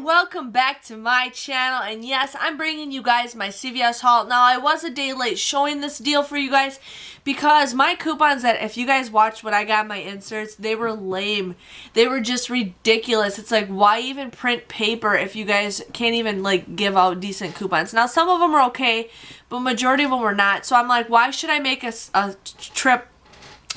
and welcome back to my channel. And yes, I'm bringing you guys my CVS haul. Now, I was a day late showing this deal for you guys because my coupons that, if you guys watched when I got my inserts, they were lame. They were just ridiculous. It's like, why even print paper if you guys can't even like give out decent coupons? Now, some of them are okay, but majority of them were not. So I'm like, why should I make a trip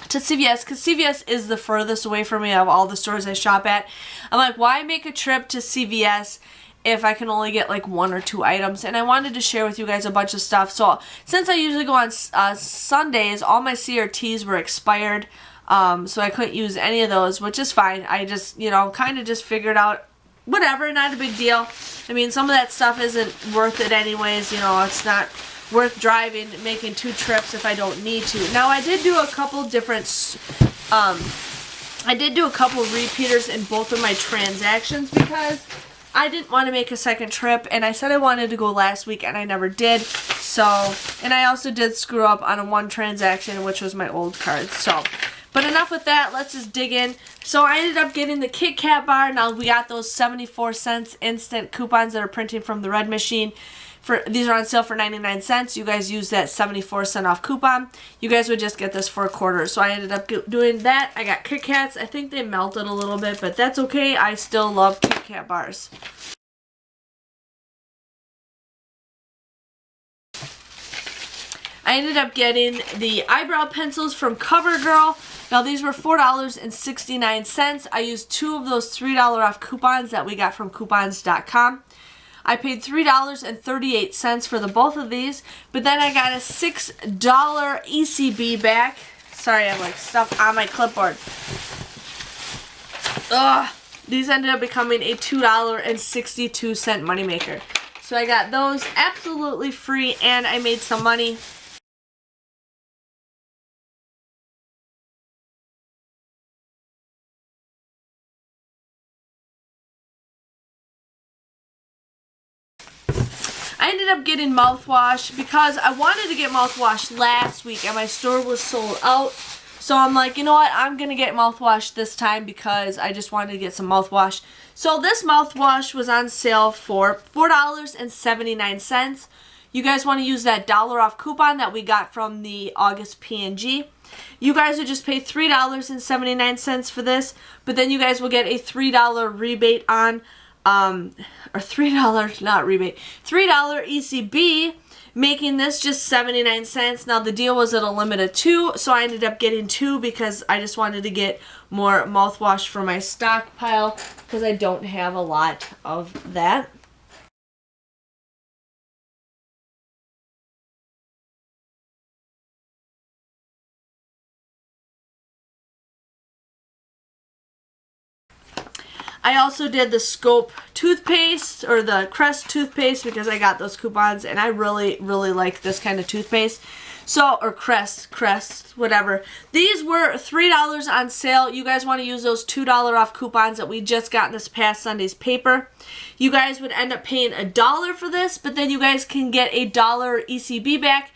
to CVS, because CVS is the furthest away from me of all the stores I shop at. I'm like, why make a trip to CVS if I can only get like one or two items? And I wanted to share with you guys a bunch of stuff. So since I usually go on Sundays, all my CRTs were expired, so I couldn't use any of those, which is fine. I just, kind of just figured out, whatever, not a big deal. I mean, some of that stuff isn't worth it anyways. It's not worth driving, making two trips if I don't need to. Now, I did do a couple different, repeaters in both of my transactions because I didn't want to make a second trip, and I said I wanted to go last week, and I never did. So, and I also did screw up on one transaction, which was my old card. So, but enough with that. Let's just dig in. So I ended up getting the Kit Kat bar. Now, we got those 74-cent instant coupons that are printing from the red machine. These are on sale for 99 cents. You guys use that 74-cent off coupon. You guys would just get this for $0.25. So I ended up doing that. I got Kit Kats. I think they melted a little bit, but that's okay. I still love Kit Kat bars. I ended up getting the eyebrow pencils from CoverGirl. Now, these were $4.69. I used two of those $3 off coupons that we got from coupons.com. I paid $3.38 for the both of these, but then I got a $6 ECB back. Sorry, I have like stuff on my clipboard. Ugh. These ended up becoming a $2.62 moneymaker. So I got those absolutely free, and I made some money. I ended up getting mouthwash because I wanted to get mouthwash last week and my store was sold out. So I'm like, you know what? I'm going to get mouthwash this time because I just wanted to get some mouthwash. So this mouthwash was on sale for $4.79. You guys want to use that $1 off coupon that we got from the August P&G. You guys would just pay $3.79 for this, but then you guys will get a $3 rebate on or $3, not rebate, $3 ECB, making this just 79 cents. Now, the deal was at a limit of 2, so I ended up getting 2 because I just wanted to get more mouthwash for my stockpile because I don't have a lot of that. I also did the Scope toothpaste, or the Crest toothpaste, because I got those coupons, and I really, really like this kind of toothpaste. So, or Crest, whatever. These were $3 on sale. You guys want to use those $2 off coupons that we just got in this past Sunday's paper. You guys would end up paying $1 for this, but then you guys can get a $1 ECB back.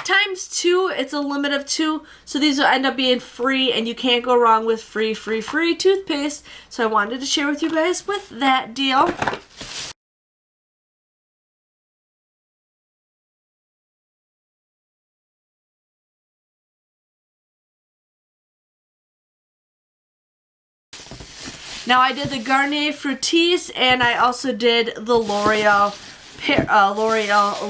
Times 2, it's a limit of 2, so these will end up being free, and you can't go wrong with free toothpaste. So I wanted to share with you guys with that deal. Now, I did the Garnier Fructis, and I also did the L'Oreal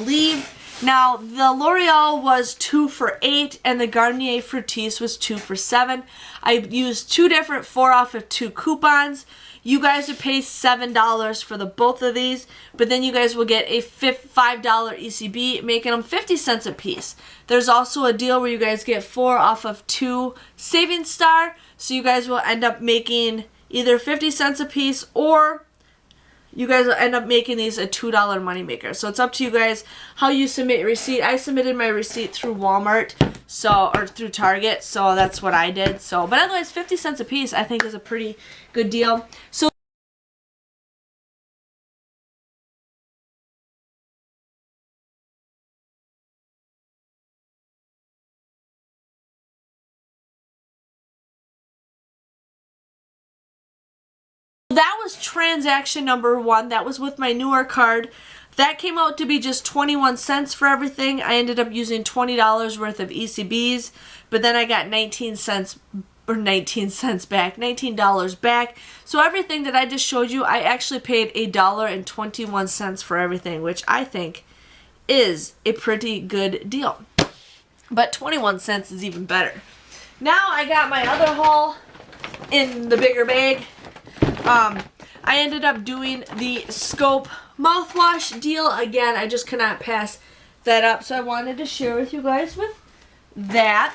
Leave. Now, the L'Oreal was 2 for $8, and the Garnier Fructis was 2 for $7. I used two different 4 off of 2 coupons. You guys would pay $7 for the both of these, but then you guys will get a $5 ECB, making them 50 cents a piece. There's also a deal where you guys get 4 off of 2 Saving Star, so you guys will end up making either 50 cents a piece, or you guys will end up making these a $2 moneymaker. So it's up to you guys how you submit your receipt. I submitted my receipt through Walmart, or through Target, so that's what I did. So, but otherwise, 50 cents a piece I think is a pretty good deal. So that was transaction number 1. That was with my newer card. That came out to be just 21 cents for everything. I ended up using $20 worth of ECBs, but then I got 19 cents back, $19 back. So everything that I just showed you, I actually paid $1.21 for everything, which I think is a pretty good deal. But 21 cents is even better. Now I got my other haul in the bigger bag. I ended up doing the Scope mouthwash deal. Again, I just cannot pass that up, so I wanted to share with you guys with that.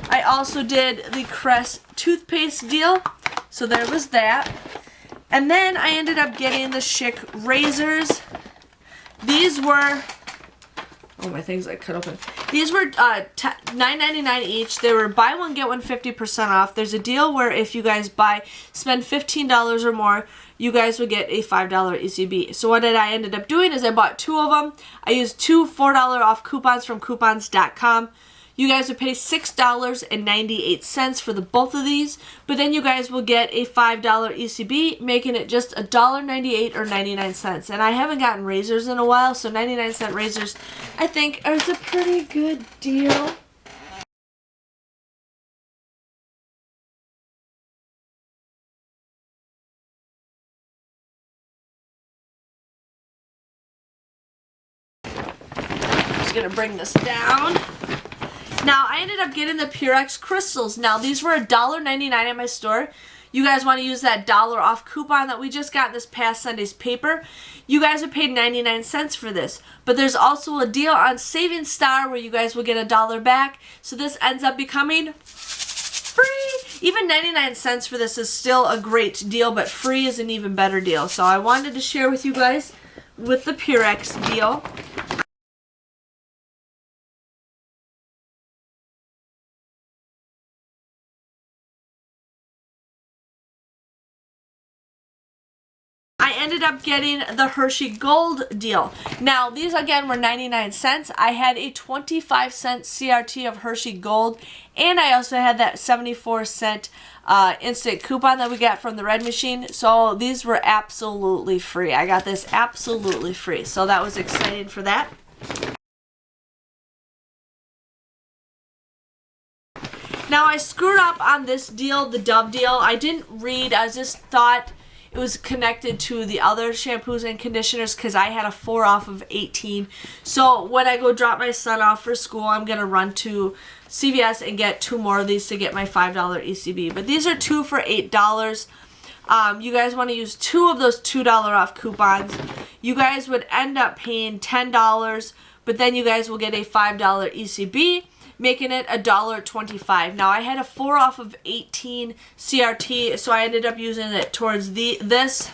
I also did the Crest toothpaste deal, so there was that. And then I ended up getting the Schick razors. These were, oh, my things I cut open. These were $9.99 each. They were buy one, get one 50% off. There's a deal where if you guys spend $15 or more, you guys would get a $5 ECB. So what I ended up doing is I bought 2 of them. I used 2 $4 off coupons from coupons.com. You guys would pay $6.98 for both of these, but then you guys will get a $5 ECB, making it just $1.98 or 99 cents. And I haven't gotten razors in a while, so 99-cent razors I think is a pretty good deal. I'm just gonna bring this down. Now, I ended up getting the Purex crystals. Now, these were $1.99 at my store. You guys want to use that $1 off coupon that we just got this past Sunday's paper. You guys have paid 99 cents for this. But there's also a deal on Saving Star where you guys will get $1 back. So this ends up becoming free. Even 99 cents for this is still a great deal, but free is an even better deal. So I wanted to share with you guys with the Purex deal. I ended up getting the Hershey Gold deal. Now, these again were 99 cents. I had a 25-cent CRT of Hershey Gold, and I also had that 74-cent instant coupon that we got from the Red Machine. So these were absolutely free. I got this absolutely free. So that was exciting for that. Now, I screwed up on this deal, the Dove deal. I didn't read. I just thought it was connected to the other shampoos and conditioners because I had a 4 off of 18. So when I go drop my son off for school, I'm going to run to CVS and get 2 more of these to get my $5 ECB. But these are 2 for $8. You guys want to use 2 of those $2 off coupons. You guys would end up paying $10, but then you guys will get a $5 ECB, making it $1.25. Now, I had a 4 off of 18 CRT, so I ended up using it towards this.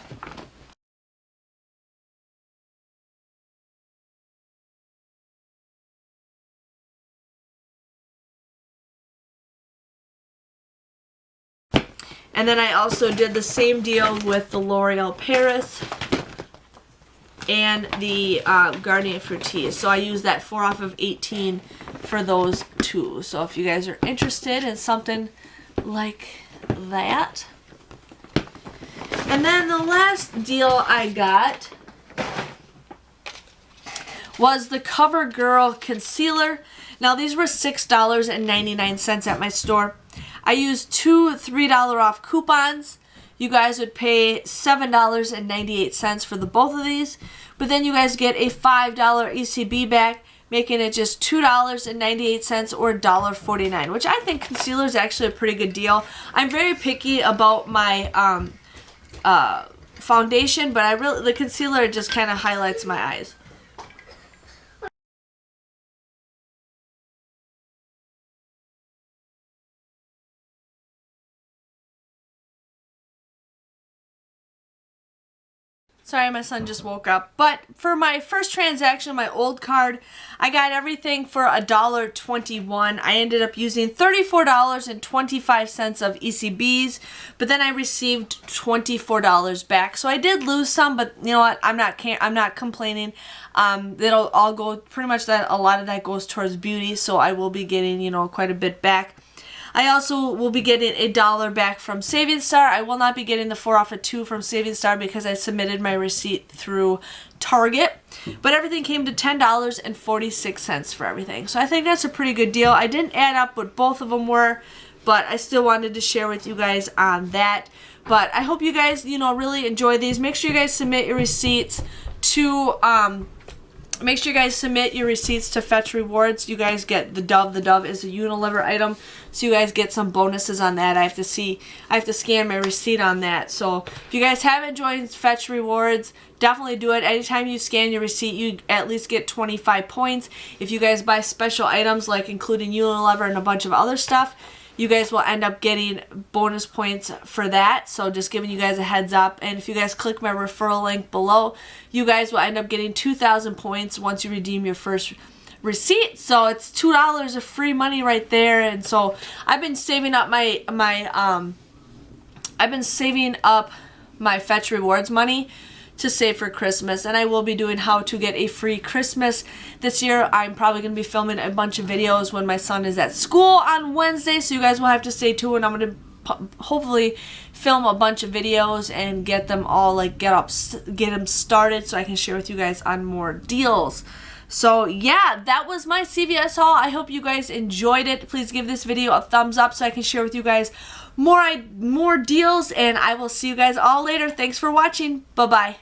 And then I also did the same deal with the L'Oreal Paris and the Garnier Fructis. So I used that 4 off of 18 for those 2. So if you guys are interested in something like that. And then the last deal I got was the CoverGirl Concealer. Now, these were $6.99 at my store. I used 2 $3 off coupons. You guys would pay $7.98 for both of these, but then you guys get a $5 ECB back, making it just $2.98 or $1.49, which I think concealer is actually a pretty good deal. I'm very picky about my foundation, but the concealer just kind of highlights my eyes. Sorry, my son just woke up. But for my first transaction, my old card, I got everything for $1.21. I ended up using $34.25 of ECBs, but then I received $24 back. So I did lose some, but you know what? I'm not complaining. It'll all go pretty much a lot of that goes towards beauty, so I will be getting, quite a bit back. I also will be getting $1 back from Savings Star. I will not be getting the 4 off of 2 from Savings Star because I submitted my receipt through Target. But everything came to $10.46 for everything. So I think that's a pretty good deal. I didn't add up what both of them were, but I still wanted to share with you guys on that. But I hope you guys, really enjoy these. Make sure you guys submit your receipts to Fetch Rewards. You guys get the Dove. The Dove is a Unilever item, so you guys get some bonuses on that. I have to scan my receipt on that. So if you guys haven't joined Fetch Rewards, definitely do it. Anytime you scan your receipt, you at least get 25 points. If you guys buy special items, like including Unilever and a bunch of other stuff, you guys will end up getting bonus points for that. So just giving you guys a heads up. And if you guys click my referral link below, you guys will end up getting 2,000 points once you redeem your first receipt. So it's $2 of free money right there. And so I've been saving up my Fetch Rewards money to save for Christmas, and I will be doing how to get a free Christmas this year. I'm probably going to be filming a bunch of videos when my son is at school on Wednesday, so you guys will have to stay tuned. I'm going to hopefully film a bunch of videos and get them all, get them started so I can share with you guys on more deals. So yeah, that was my CVS haul. I hope you guys enjoyed it. Please give this video a thumbs up so I can share with you guys more deals, and I will see you guys all later. Thanks for watching. Bye-bye.